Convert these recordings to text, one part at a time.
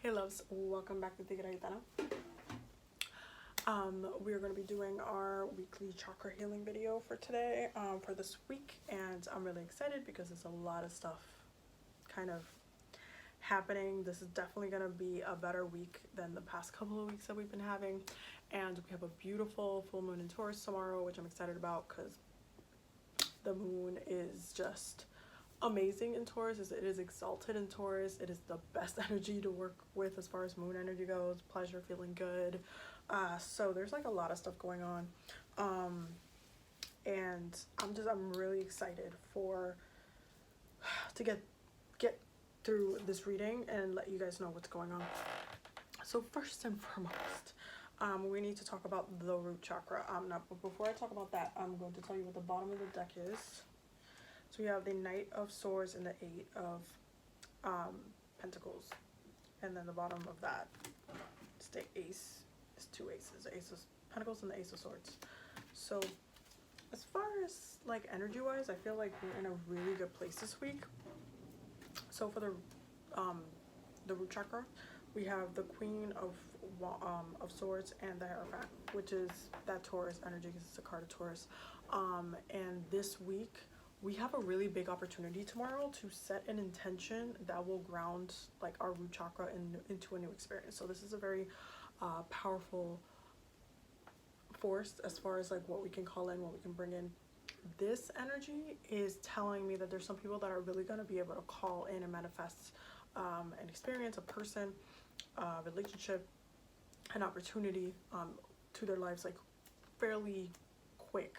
Hey loves, welcome back to TigeraGitana. We are going to be doing our weekly chakra healing video for today, for this week, and I'm really excited because there's a lot of stuff kind of happening. This is definitely going to be a better week than the past couple of weeks that we've been having, and we have a beautiful full moon in Taurus tomorrow, which I'm excited about because the moon is just amazing in Taurus. It is exalted in Taurus. It is the best energy to work with as far as moon energy goes. Pleasure, feeling good. So there's like a lot of stuff going on, and I'm really excited to get through this reading and let you guys know what's going on. So first and foremost, we need to talk about the root chakra. But before I talk about that, I'm going to tell you what the bottom of the deck is. So we have the Knight of Swords and the Eight of Pentacles. And then the bottom of that is the Ace. It's two aces. The Ace of Pentacles and the Ace of Swords. So as far as like energy wise, I feel like we're in a really good place this week. So for the root chakra, we have the Queen of Swords and the Hierophant, which is that Taurus energy because it's a card of Taurus. And this week we have a really big opportunity tomorrow to set an intention that will ground like our root chakra into a new experience. So this is a very powerful force as far as like what we can call in, what we can bring in. This energy is telling me that there's some people that are really going to be able to call in and manifest an experience, a person, relationship, an opportunity to their lives like fairly quick.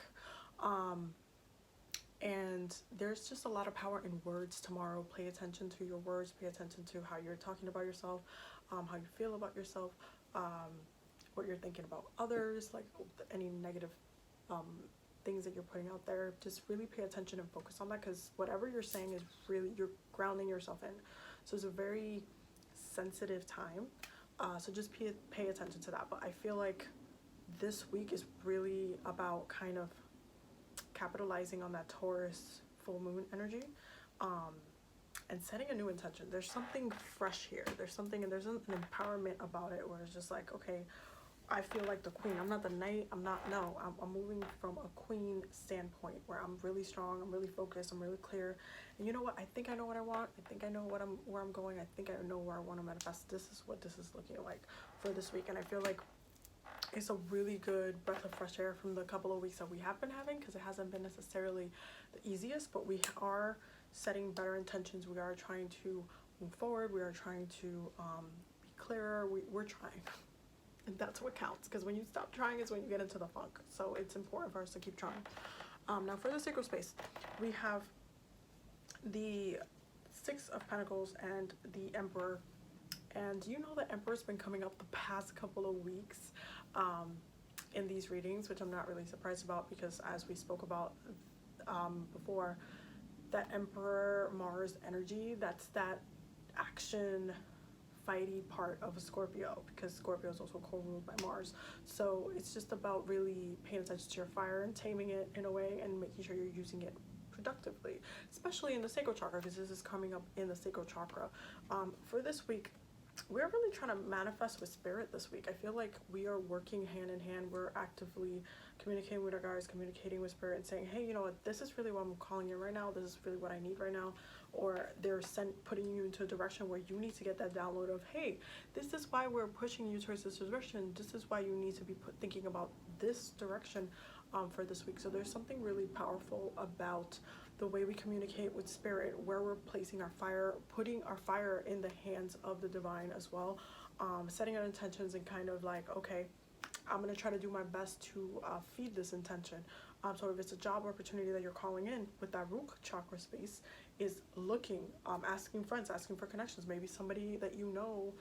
And there's just a lot of power in words tomorrow. Pay attention to your words. Pay attention to how you're talking about yourself, how you feel about yourself, what you're thinking about others, like any negative things that you're putting out there. Just really pay attention and focus on that, because whatever you're saying is really, you're grounding yourself in. So it's a very sensitive time. So just pay attention to that. But I feel like this week is really about kind of capitalizing on that Taurus full moon energy, and setting a new intention. There's something fresh here. There's an empowerment about it where it's just like, okay, I feel like the queen. I'm not the knight. I'm moving from a queen standpoint where I'm really strong. I'm really focused. I'm really clear. And you know what? I think I know what I want. I think I know where I'm going. I think I know where I want to manifest. This is what this is looking like for this week. And I feel like it's a really good breath of fresh air from the couple of weeks that we have been having, because it hasn't been necessarily the easiest, but we are setting better intentions. We are trying to move forward. We are trying to be clearer. We're trying. And that's what counts, because when you stop trying is when you get into the funk. So it's important for us to keep trying. Now for the sacred space, we have the Six of Pentacles and the Emperor. And you know the Emperor's been coming up the past couple of weeks in these readings, which I'm not really surprised about, because as we spoke about before, that Emperor Mars energy, that's that action fighty part of a Scorpio, because Scorpio is also co-ruled by Mars. So it's just about really paying attention to your fire and taming it in a way and making sure you're using it productively, especially in the sacral chakra, because this is coming up in the sacral chakra. For this week, we're really trying to manifest with spirit this week. I feel like we are working hand in hand. We're actively communicating with our guides, communicating with spirit, and saying, hey, you know what, this is really what I'm calling in right now. This is really what I need right now. Or they're putting you into a direction where you need to get that download of, hey, this is why we're pushing you towards this direction. This is why you need to be thinking about this direction for this week. So there's something really powerful about the way we communicate with spirit, where we're placing our fire, putting our fire in the hands of the divine as well, setting our intentions and kind of like, okay, I'm going to try to do my best to feed this intention. So if it's a job opportunity that you're calling in with that root chakra space, is looking, asking friends, asking for connections. Maybe somebody that you know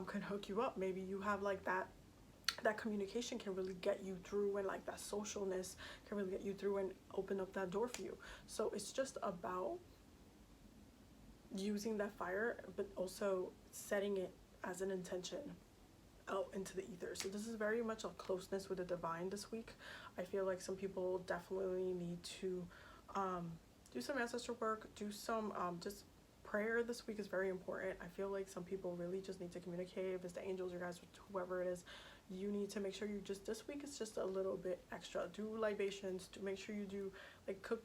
can hook you up. Maybe you have like that communication can really get you through, and like that socialness can really get you through and open up that door for you. So it's just about using that fire, but also setting it as an intention out into the ether. So this is very much a closeness with the divine this week. I feel like some people definitely need to do some ancestor work, do some just prayer this week is very important. I feel like some people really just need to communicate. If it's the angels, your guys, whoever it is, you need to make sure you just, this week is just a little bit extra. Do libations, to make sure you do like cook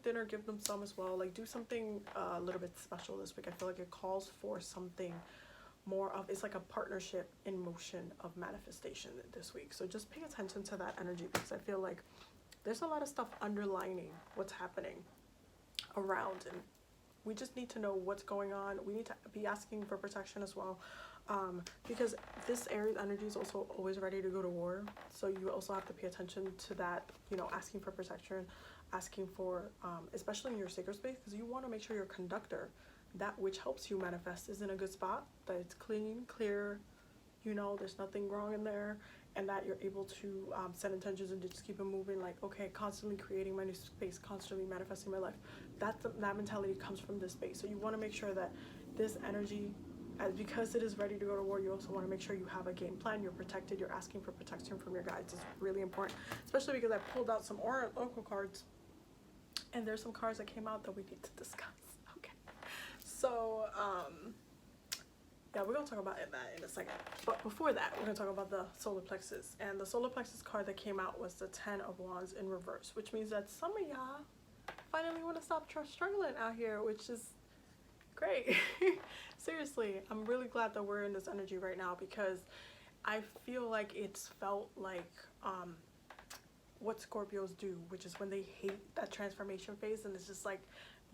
dinner, give them some as well. Like do something a little bit special this week. I feel like it calls for something more of, it's like a partnership in motion of manifestation this week. So just pay attention to that energy, because I feel like there's a lot of stuff underlining what's happening around, and we just need to know what's going on. We need to be asking for protection as well, because this Aries energy is also always ready to go to war. So you also have to pay attention to that, you know, asking for protection, asking for, especially in your sacred space, because you want to make sure your conductor, that which helps you manifest, is in a good spot, that it's clean, clear, you know, there's nothing wrong in there, and that you're able to set intentions and just keep it moving. Like, okay, constantly creating my new space, constantly manifesting my life. That mentality comes from this space. So you want to make sure that this energy, because it is ready to go to war, you also want to make sure you have a game plan, you're protected, you're asking for protection from your guides. It's really important, especially because I pulled out some oracle cards, and there's some cards that came out that we need to discuss. Okay, so yeah, we're gonna talk about that in a second, but before that, we're gonna talk about the solar plexus. And the solar plexus card that came out was the 10 of Wands in reverse, which means that some of y'all finally want to stop struggling out here, which is great. Seriously, I'm really glad that we're in this energy right now, because I feel like it's felt like what Scorpios do, which is when they hate that transformation phase, and it's just like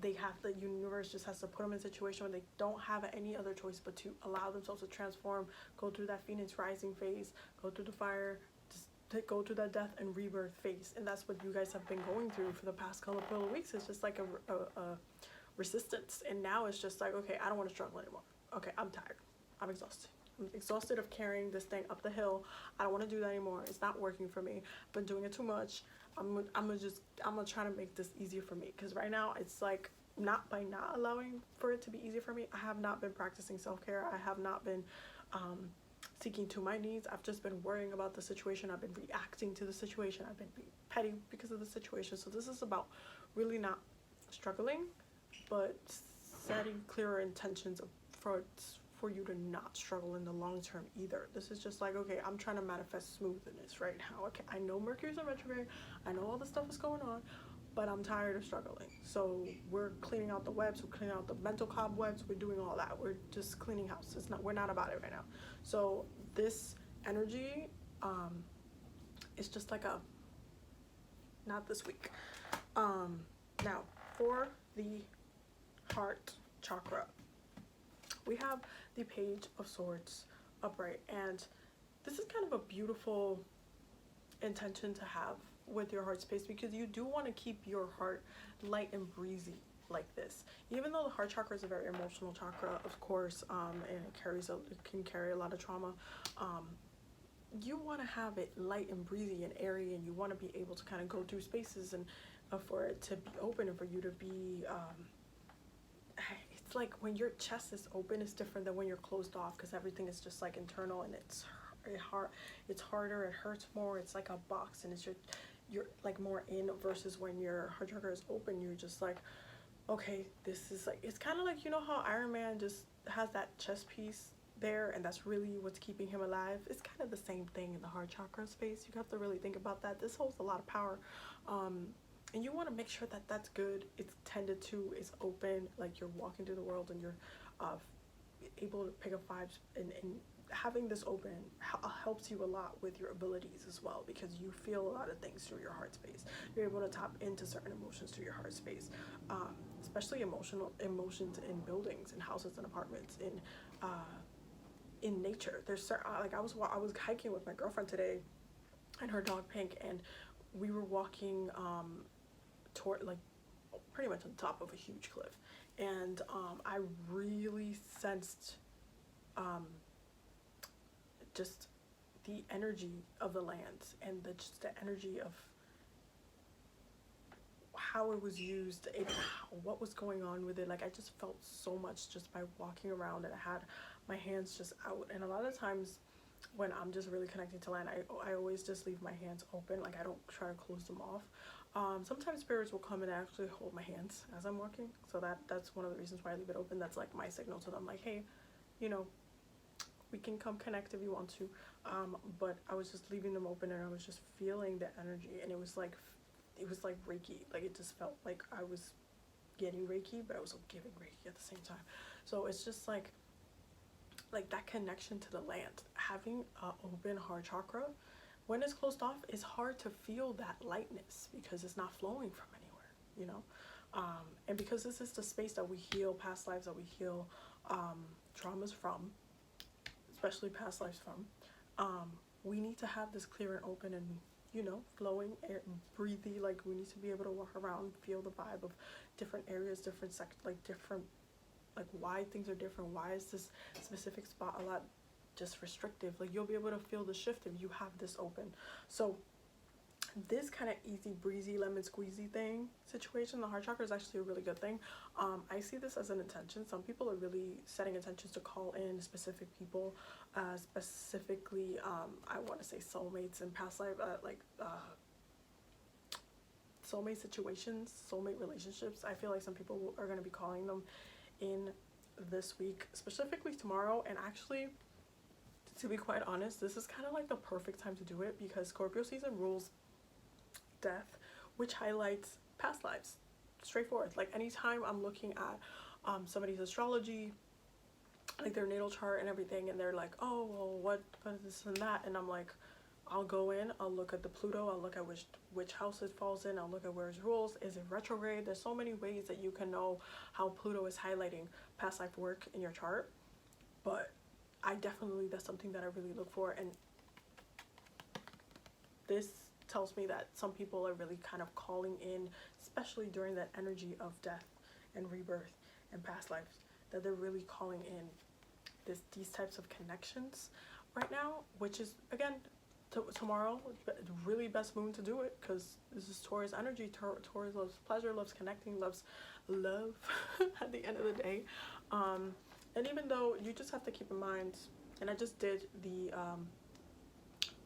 they have, the universe just has to put them in a situation where they don't have any other choice but to allow themselves to transform, go through that Phoenix rising phase, go through the fire, just to go through that death and rebirth phase. And that's what you guys have been going through for the past couple of weeks. It's just like a resistance, and now it's just like, okay, I don't want to struggle anymore. Okay, I'm tired, I'm exhausted of carrying this thing up the hill. I don't want to do that anymore. It's not working for me. I've been doing it too much. I'm gonna try to make this easier for me, because right now it's like, not by not allowing for it to be easier for me, I have not been practicing self-care. I have not been seeking to my needs. I've just been worrying about the situation. I've been reacting to the situation. I've been being petty because of the situation. So this is about really not struggling, but setting clearer intentions for you to not struggle in the long term either. This is just like, okay, I'm trying to manifest smoothness right now. Okay, I know Mercury's in retrograde, I know all this stuff is going on, but I'm tired of struggling. So we're cleaning out the webs, we're cleaning out the mental cobwebs, we're doing all that. We're just cleaning house. We're not about it right now. So this energy is just like a, not this week. Now for the heart chakra, we have the Page of Swords upright, and this is kind of a beautiful intention to have with your heart space, because you do want to keep your heart light and breezy like this. Even though the heart chakra is a very emotional chakra, of course, and it can carry a lot of trauma, you want to have it light and breezy and airy, and you want to be able to kind of go through spaces, and for it to be open, and for you to be it's like when your chest is open, it's different than when you're closed off, because everything is just like internal, and it's harder, it hurts more. It's like a box, and it's you're like more in, versus when your heart chakra is open, you're just like, okay, this is like, it's kind of like, you know how Iron Man just has that chest piece there, and that's really what's keeping him alive. It's kind of the same thing in the heart chakra space. You have to really think about that. This holds a lot of power, and you want to make sure that that's good, it's tended to, it's open, like you're walking through the world, and you're able to pick up vibes, and having this open helps you a lot with your abilities as well, because you feel a lot of things through your heart space. You're able to tap into certain emotions through your heart space, especially emotions in buildings, in houses and apartments, in nature. There's certain, like I was hiking with my girlfriend today and her dog Pink, and we were walking toward, like, pretty much on top of a huge cliff, and I really sensed just the energy of the land, and just the energy of how it was used, what was going on with it. Like, I just felt so much just by walking around, and I had my hands just out. And a lot of times when I'm just really connecting to land, I always just leave my hands open. Like, I don't try to close them off, Sometimes spirits will come and actually hold my hands as I'm walking, so that's one of the reasons why I leave it open. That's like my signal to them, like, hey, you know, we can come connect if you want to. But I was just leaving them open, and I was just feeling the energy, and it was like Reiki. Like, it just felt like I was getting Reiki, but I was giving Reiki at the same time. So it's just like that connection to the land. Having an open heart chakra, when it's closed off, it's hard to feel that lightness because it's not flowing from anywhere, you know. And because this is the space that we heal past lives, that we heal traumas from, especially past lives from, we need to have this clear and open and, you know, flowing air, breathy. Like, we need to be able to walk around, feel the vibe of different areas, different like why things are different. Why is this specific spot a lot just restrictive? Like, you'll be able to feel the shift if you have this open. So this kind of easy breezy lemon squeezy thing situation, the heart chakra, is actually a really good thing. I see this as an intention. Some people are really setting intentions to call in specific people, specifically I want to say soulmates in past life, soulmate situations, soulmate relationships. I feel like some people are going to be calling them in this week, specifically tomorrow. And actually, to be quite honest, this is kind of like the perfect time to do it, because Scorpio season rules death, which highlights past lives. Straightforward. Like, anytime I'm looking at somebody's astrology, like their natal chart and everything, and they're like, oh, well, what is this and that, and I'm like, I'll go in, I'll look at the Pluto, I'll look at which house it falls in, I'll look at where it rules, is it retrograde? There's so many ways that you can know how Pluto is highlighting past life work in your chart. But that's something that I really look for, and this tells me that some people are really kind of calling in, especially during that energy of death and rebirth and past lives, that they're really calling in these types of connections right now, which is, again, tomorrow, really best moon to do it, because this is Taurus energy. Taurus loves pleasure, loves connecting, loves love at the end of the day. And even though, you just have to keep in mind, and I just did the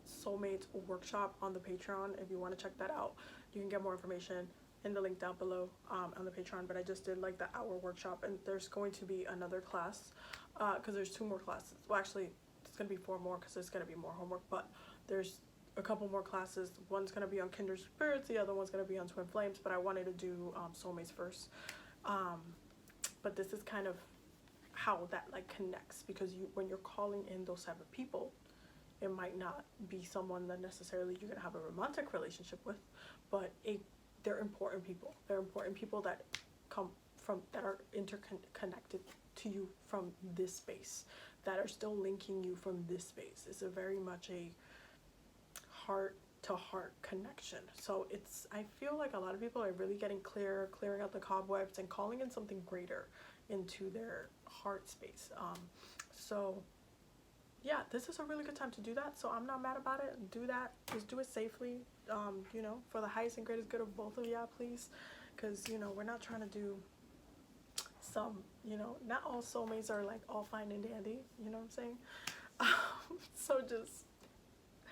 soulmate workshop on the Patreon. If you want to check that out, you can get more information in the link down below on the Patreon. But I just did like the hour workshop, and there's going to be another class, because there's 2 more classes. Well, actually, it's going to be 4 more, because there's going to be more homework, but there's a couple more classes. One's going to be on kindred spirits, the other one's going to be on twin flames, but I wanted to do soulmates first. But this is kind of how that like connects, because when you're calling in those type of people, it might not be someone that necessarily you're going to have a romantic relationship with, but they're important people. They're important people that come from, that are interconnected to you from this space, that are still linking you from this space. It's a very much a heart to heart connection. So I feel like a lot of people are really getting clearing out the cobwebs and calling in something greater into their heart space. So yeah, this is a really good time to do that. So I'm not mad about it. Do that. Just do it safely. You know, for the highest and greatest good of both of y'all, please. Because, you know, we're not trying to do some, you know, not all soulmates are like all fine and dandy. You know what I'm saying? So just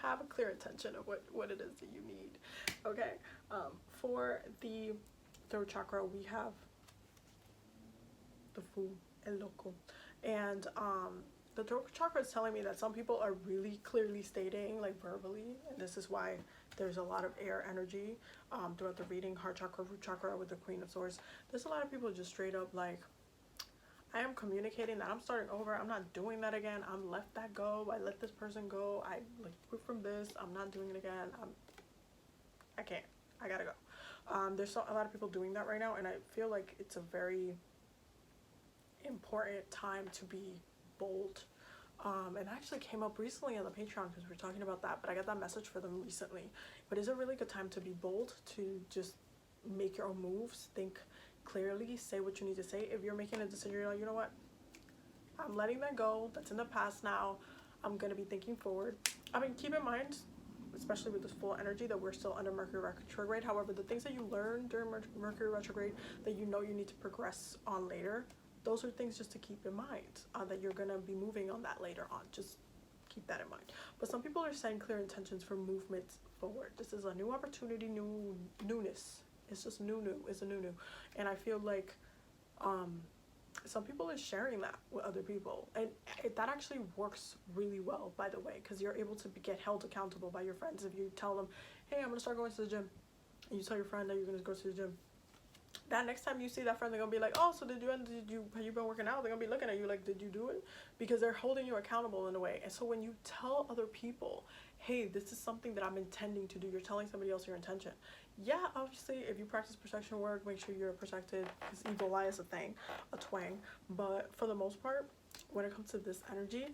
have a clear intention of what it is that you need. Okay. For the throat chakra, we have the Fu El Loco. And the throat chakra is telling me that some people are really clearly stating, like verbally, and this is why there's a lot of air energy throughout the reading, heart chakra, root chakra with the Queen of Swords. There's a lot of people just straight up like, I am communicating that I'm starting over. I'm not doing that again. I'm let that go. I let this person go. I like quit from this. I'm not doing it again. I can't. I gotta go. There's a lot of people doing that right now, and I feel like it's a very important time to be bold. It actually came up recently on the Patreon because we were talking about that, but I got that message for them recently. But it's a really good time to be bold, to just make your own moves, think clearly, say what you need to say. If you're making a decision, you're like, you know what, I'm letting that go, that's in the past now, I'm gonna be thinking forward. I mean, keep in mind, especially with this full energy, that we're still under Mercury retrograde. However, the things that you learn during Mercury retrograde that you know you need to progress on later, those are things just to keep in mind, that you're gonna be moving on that later on. Just keep that in mind. But some people are setting clear intentions for movements forward. This is a new opportunity, newness. It's just new. It's a new. And I feel like some people are sharing that with other people, and that actually works really well, by the way, because you're able to get held accountable by your friends. If you tell them, hey, I'm gonna start going to the gym, and you tell your friend that you're gonna go to the gym, that next time you see that friend, they're gonna be like, oh, so have you been working out? They're gonna be looking at you like, did you do it? Because they're holding you accountable in a way. And so when you tell other people, hey, this is something that I'm intending to do, you're telling somebody else your intention. Yeah, obviously, if you practice protection work, make sure you're protected, because evil eye is a thing, a twang. But for the most part, when it comes to this energy,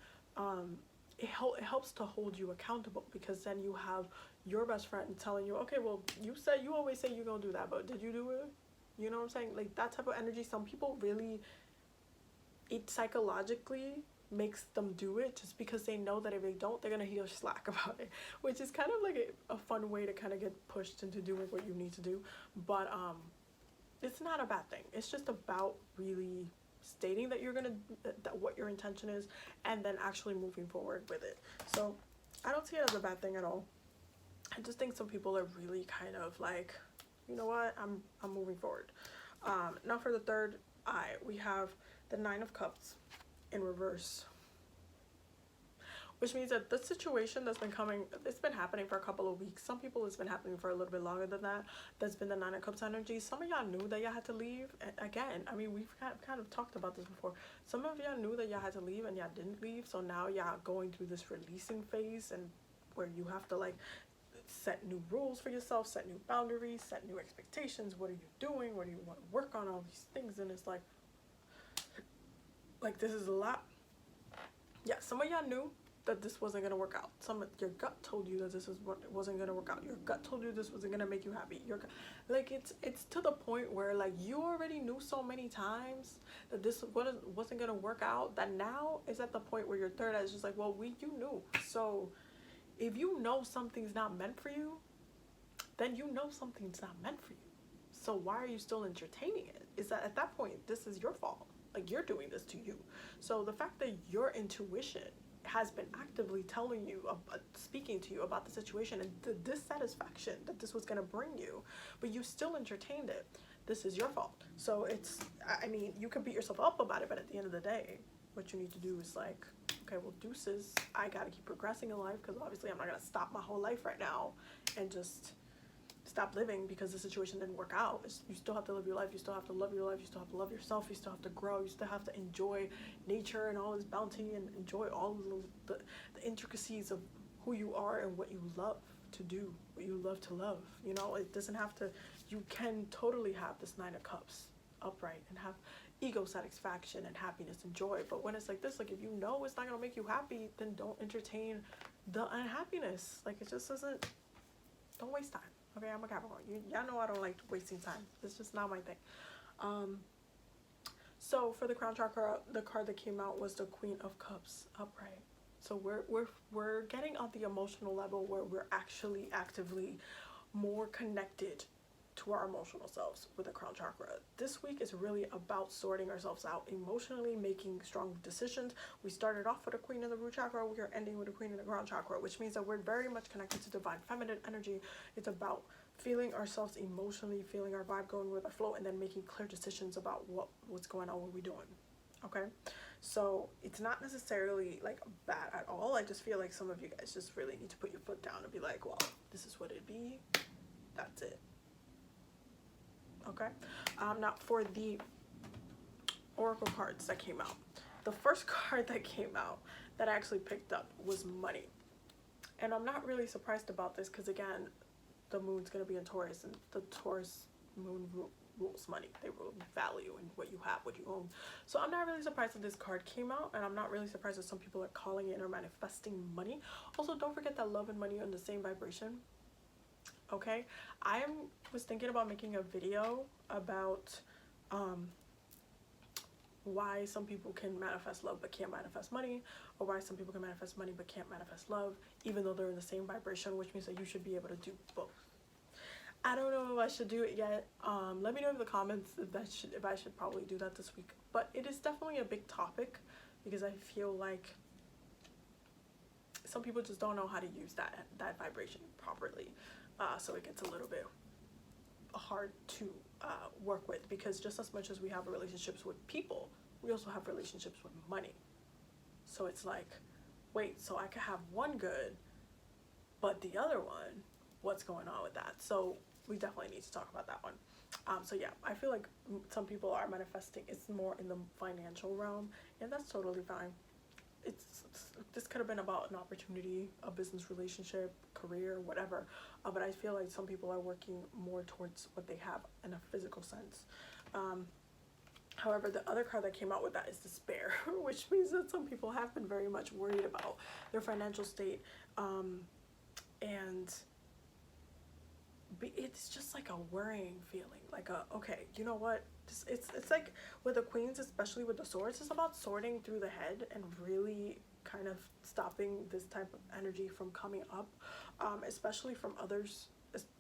it helps to hold you accountable, because then you have your best friend telling you, okay, well, you always say you're gonna do that, but did you do it? You know what I'm saying? Like, that type of energy, some people really, it psychologically makes them do it just because they know that if they don't, they're gonna hear slack about it, which is kind of like a fun way to kind of get pushed into doing what you need to do. But it's not a bad thing. It's just about really stating that you're gonna, that what your intention is, and then actually moving forward with it. So I don't see it as a bad thing at all. I just think some people are really kind of like, you know what, I'm moving forward. Now for the third eye, we have the Nine of Cups in reverse, which means that the situation that's been coming, it's been happening for a couple of weeks. Some people it's been happening for a little bit longer than that. That's been the Nine of Cups energy. Some of y'all knew that y'all had to leave. And again, I mean, we've kind of talked about this before. Some of y'all knew that y'all had to leave and y'all didn't leave, so now y'all going through this releasing phase, and where you have to like set new rules for yourself, set new boundaries, set new expectations. What are you doing? What do you want to work on? All these things. And it's like this is a lot. Yeah, some of y'all knew that this wasn't gonna work out. Your gut told you that this is what wasn't gonna work out. Your gut told you this wasn't gonna make you happy. It's to the point where like you already knew so many times that this wasn't gonna work out, that now it's at the point where your third eye is just like, well, you knew. So if you know something's not meant for you, then you know something's not meant for you. So why are you still entertaining it? Is that at that point, this is your fault. Like, you're doing this to you. So the fact that your intuition has been actively telling you, speaking to you about the situation and the dissatisfaction that this was going to bring you, but you still entertained it, this is your fault. So it's, I mean, you can beat yourself up about it, but at the end of the day, what you need to do is like, okay, well, deuces, I got to keep progressing in life, because obviously I'm not going to stop my whole life right now and just stop living because the situation didn't work out. You still have to live your life. You still have to love your life. You still have to love yourself. You still have to grow. You still have to enjoy nature and all its bounty, and enjoy all the intricacies of who you are and what you love to do, what you love to love. You know, it doesn't have to, you can totally have this Nine of Cups upright and have ego satisfaction and happiness and joy. But when it's like this, like, if you know it's not going to make you happy, then don't entertain the unhappiness. Like, it just doesn't, don't waste time. Okay, I'm a Capricorn. Y'all know I don't like wasting time. It's just not my thing. So for the crown chakra, the card that came out was the Queen of Cups upright. So we're getting on the emotional level where we're actually actively more connected to our emotional selves with the crown chakra. This week is really about sorting ourselves out emotionally, making strong decisions. We started off with a Queen in the root chakra. We are ending with a Queen in the crown chakra, which means that we're very much connected to divine feminine energy. It's about feeling ourselves emotionally, feeling our vibe, going with our flow, and then making clear decisions about what's going on, what we're doing. Okay, so it's not necessarily like bad at all. I just feel like some of you guys just really need to put your foot down and be like, well, this is what it'd be. That's it. Okay, now for the oracle cards that came out, the first card that came out that I actually picked up was money. And I'm not really surprised about this, because again, the moon's going to be in Taurus, and the Taurus moon rules money. They rule value and what you have, what you own. So I'm not really surprised that this card came out, and I'm not really surprised that some people are calling it or manifesting money. Also, don't forget that love and money are in the same vibration. Okay, I was thinking about making a video about why some people can manifest love but can't manifest money, or why some people can manifest money but can't manifest love, even though they're in the same vibration, which means that you should be able to do both. I don't know if I should do it yet. Let me know in the comments if I should probably do that this week. But it is definitely a big topic, because I feel like some people just don't know how to use that vibration properly, so it gets a little bit hard to work with, because just as much as we have relationships with people, we also have relationships with money. So it's like, wait, so I could have one good, but the other one, what's going on with that? So we definitely need to talk about that one. So yeah, I feel like some people are manifesting, it's more in the financial realm, and that's totally fine. This could have been about an opportunity, a business relationship, career, whatever, but I feel like some people are working more towards what they have in a physical sense. However, the other card that came out with that is despair, which means that some people have been very much worried about their financial state, and it's just like a worrying feeling, like okay, you know what, it's like with the queens, especially with the swords, it's about sorting through the head and really kind of stopping this type of energy from coming up, especially from others,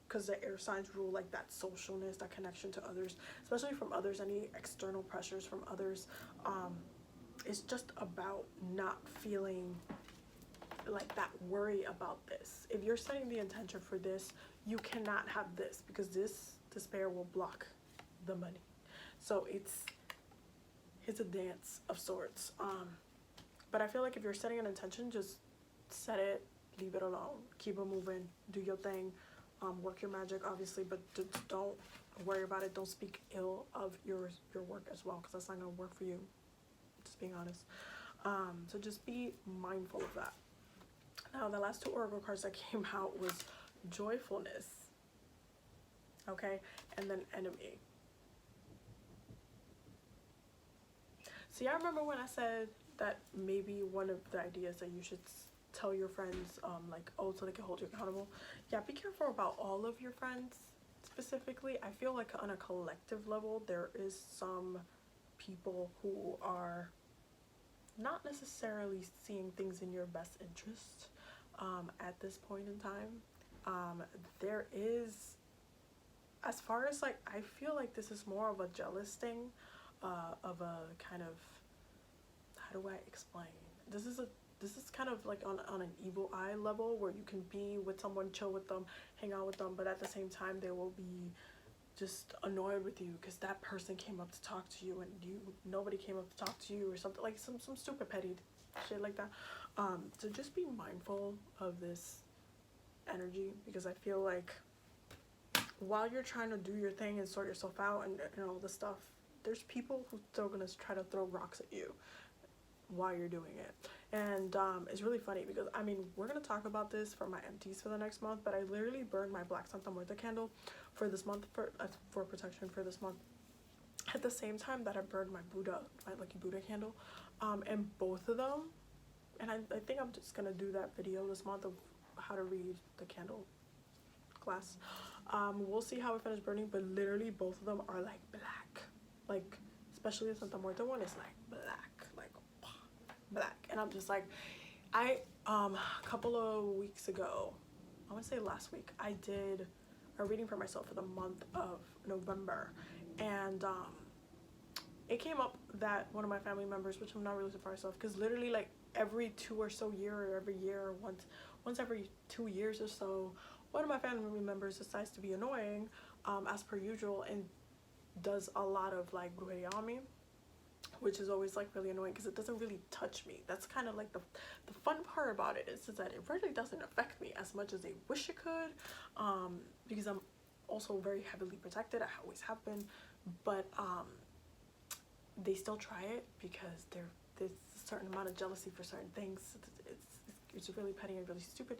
because the air signs rule like that socialness, that connection to others, especially from others, any external pressures from others. It's just about not feeling like that worry about this. If you're setting the intention for this, you cannot have this, because this despair will block the money. So it's a dance of sorts. But I feel like if you're setting an intention, just set it, leave it alone, keep it moving, do your thing, work your magic, obviously, but don't worry about it. Don't speak ill of your work as well, because that's not gonna work for you, just being honest. So just be mindful of that. Now, the last two oracle cards that came out was joyfulness, okay, and then enemy. See, I remember when I said that maybe one of the ideas that you should tell your friends, like, oh, so they can hold you accountable. Yeah, be careful about all of your friends specifically. I feel like on a collective level, there is some people who are not necessarily seeing things in your best interest at this point in time. There is, as far as like, I feel like this is more of a jealous thing, of a kind of, how do I explain? This is kind of like on an evil eye level, where you can be with someone, chill with them, hang out with them, but at the same time they will be just annoyed with you because that person came up to talk to you and nobody came up to talk to you, or something like some stupid petty shit like that. So just be mindful of this energy, because I feel like while you're trying to do your thing and sort yourself out and all this stuff, there's people who still gonna try to throw rocks at you while you're doing it. And it's really funny because, I mean, we're gonna talk about this for my empties for the next month, but I literally burned my Black Santa Muerta candle for this month, for protection for this month, at the same time that I burned my Lucky Buddha candle, and both of them, and I think I'm just gonna do that video this month of how to read the candle glass. We'll see how it finishes burning, but literally both of them are like black, like especially the Santa Muerta one is like black, and I'm just like, a couple of weeks ago, I want to say last week, I did a reading for myself for the month of November, and it came up that one of my family members, which I'm not really surprised of, because literally like every 2 or so year, or every year, or once every 2 years or so, one of my family members decides to be annoying, as per usual, and does a lot of like brujeria on me, which is always like really annoying because it doesn't really touch me. That's kind of like the fun part about it, is that it really doesn't affect me as much as they wish it could, because I'm also very heavily protected. I always have been, but they still try it because there's a certain amount of jealousy for certain things. It's really petty and really stupid,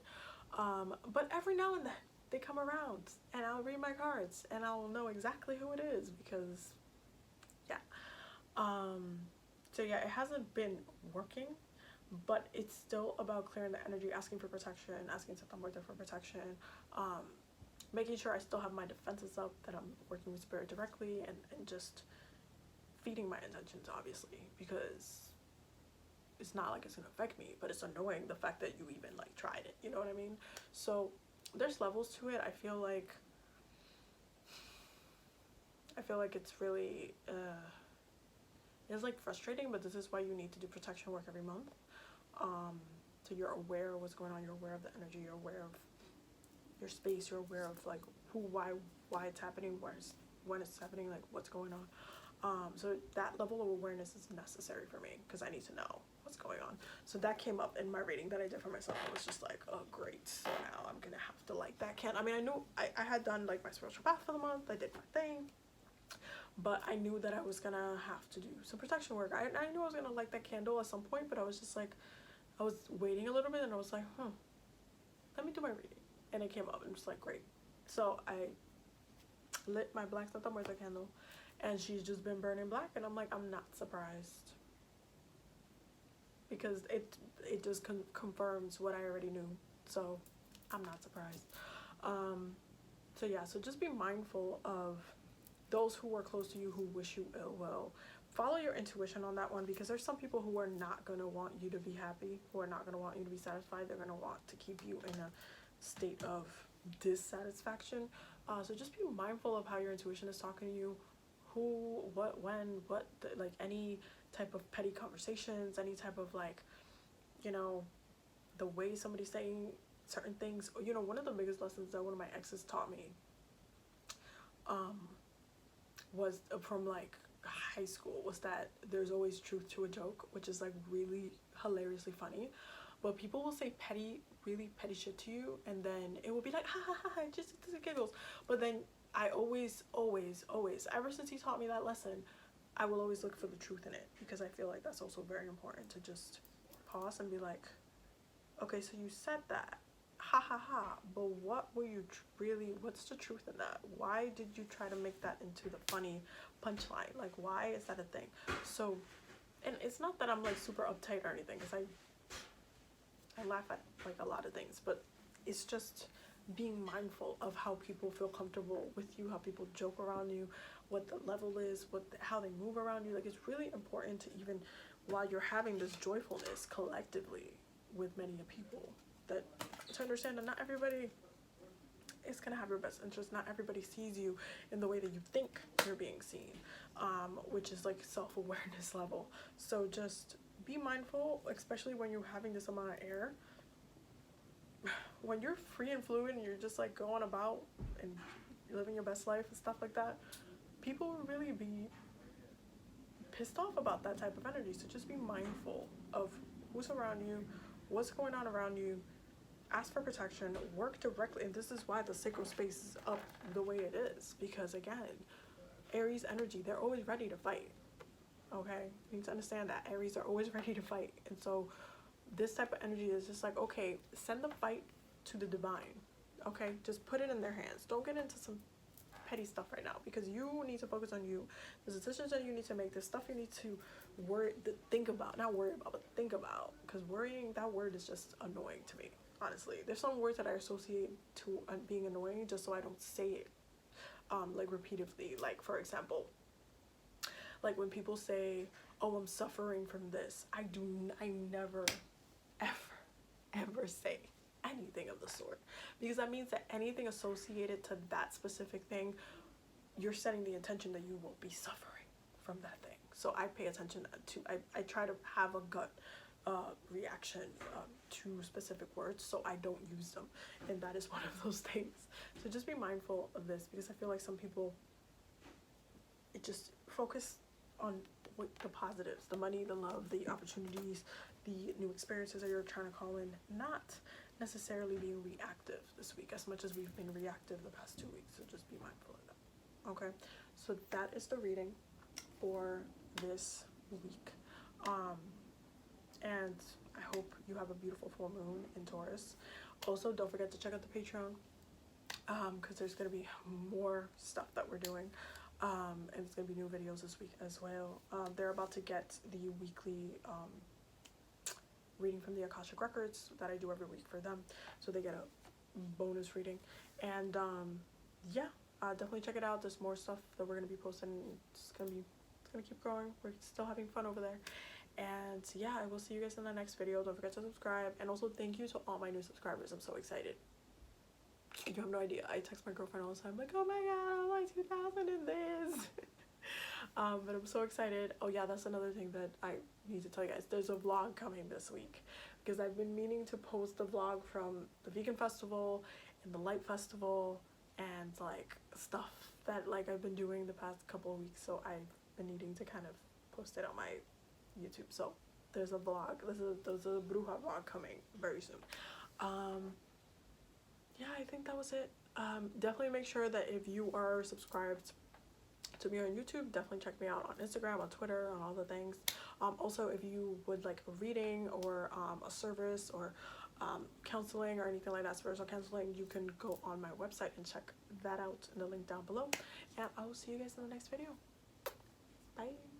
but every now and then they come around and I'll read my cards and I'll know exactly who it is, because yeah. So yeah, it hasn't been working, but it's still about clearing the energy, asking for protection, asking Santa Muerta for protection, making sure I still have my defenses up, that I'm working with spirit directly, and just feeding my intentions, obviously, because it's not like it's gonna affect me, but it's annoying the fact that you even like tried it, you know what I mean? So there's levels to it. I feel like it's really it's like frustrating, but this is why you need to do protection work every month, so So you're aware of what's going on, you're aware of the energy, you're aware of your space, you're aware of like who, why it's happening, when it's happening, like what's going on. So that level of awareness is necessary for me because I need to know what's going on. So that came up in my reading that I did for myself. I was just like, oh great, so now I'm gonna have to light that candle. I mean, I knew I had done like my spiritual bath for the month, I did my thing, but I knew that I was gonna have to do some protection work. I knew I was gonna light that candle at some point, but I was just like, I was waiting a little bit and I was like, let me do my reading. And it came up and it was like, great. So I lit my black Santa Muerta candle and she's just been burning black, and I'm like, I'm not surprised, because it just confirms what I already knew, so I'm not surprised. So yeah, so just be mindful of those who are close to you who wish you ill will. Follow your intuition on that one, because there's some people who are not going to want you to be happy, who are not going to want you to be satisfied. They're going to want to keep you in a state of dissatisfaction. So just be mindful of how your intuition is talking to you, who, what, when, like any type of petty conversations, any type of like, you know, the way somebody's saying certain things. You know, one of the biggest lessons that one of my exes taught me was from like high school, was that there's always truth to a joke, which is like really hilariously funny. But people will say really petty shit to you, and then it will be like, ha ha ha, just giggles. But then I always, ever since he taught me that lesson, I will always look for the truth in it, because I feel like that's also very important, to just pause and be like, okay, so you said that, ha ha ha, but what were you what's the truth in that? Why did you try to make that into the funny punchline? Like, why is that a thing? So, and it's not that I'm like super uptight or anything, because I laugh at like a lot of things, but it's just being mindful of how people feel comfortable with you, how people joke around you, what the level is, how they move around you. Like, it's really important to, even while you're having this joyfulness collectively with many people, that to understand that not everybody is gonna have your best interest. Not everybody sees you in the way that you think you're being seen, which is like self-awareness level. So just be mindful, especially when you're having this amount of air. When you're free and fluid and you're just like going about and living your best life and stuff like that, people will really be pissed off about that type of energy. So just be mindful of who's around you, what's going on around you. Ask for protection, work directly, and this is why the sacral space is up the way it is, because again, Aries energy, they're always ready to fight. Okay, you need to understand that Aries are always ready to fight. And so this type of energy is just like, okay, send the fight to the divine. Okay, just put it in their hands. Don't get into some petty stuff right now, because you need to focus on you. The decisions that you need to make, the stuff you need to think about, not worry about, but think about, because worrying, that word is just annoying to me, honestly. There's some words that I associate to being annoying just so I don't say it like repeatedly. Like, for example, like when people say, oh, I'm suffering from this, I never ever say anything of the sort, because that means that anything associated to that specific thing, you're setting the intention that you will be suffering from that thing. So I pay attention to, I try to have a gut reaction to specific words, so I don't use them, and that is one of those things. So just be mindful of this, because I feel like some people, it just focus on the positives, the money, the love, the opportunities, the new experiences that you're trying to call in, not necessarily being reactive this week as much as we've been reactive the past 2 weeks. So just be mindful of that. Okay, so that is the reading for this week, and I hope you have a beautiful full moon in Taurus. Also, don't forget to check out the Patreon, because there's going to be more stuff that we're doing. And it's going to be new videos this week as well. They're about to get the weekly reading from the Akashic Records that I do every week for them. So they get a bonus reading. And yeah, definitely check it out. There's more stuff that we're going to be posting. It's going to keep growing. We're still having fun over there. And yeah, I will see you guys in the next video. Don't forget to subscribe. And also thank you to all my new subscribers. I'm so excited. You have no idea. I text my girlfriend all the time, like, oh my god, I'm like 2000 in this. But I'm so excited. Oh yeah, that's another thing that I need to tell you guys. There's a vlog coming this week because I've been meaning to post the vlog from the vegan festival and the light festival and like stuff that like I've been doing the past couple of weeks. So I've been needing to kind of post it on my YouTube. So there's a vlog. There's a Bruja vlog coming very soon. Yeah, I think that was it. Definitely make sure that if you are subscribed to me on YouTube, definitely check me out on Instagram, on Twitter, on all the things. Also, if you would like a reading or a service or counseling or anything like that, spiritual counseling, you can go on my website and check that out in the link down below. And I will see you guys in the next video. Bye.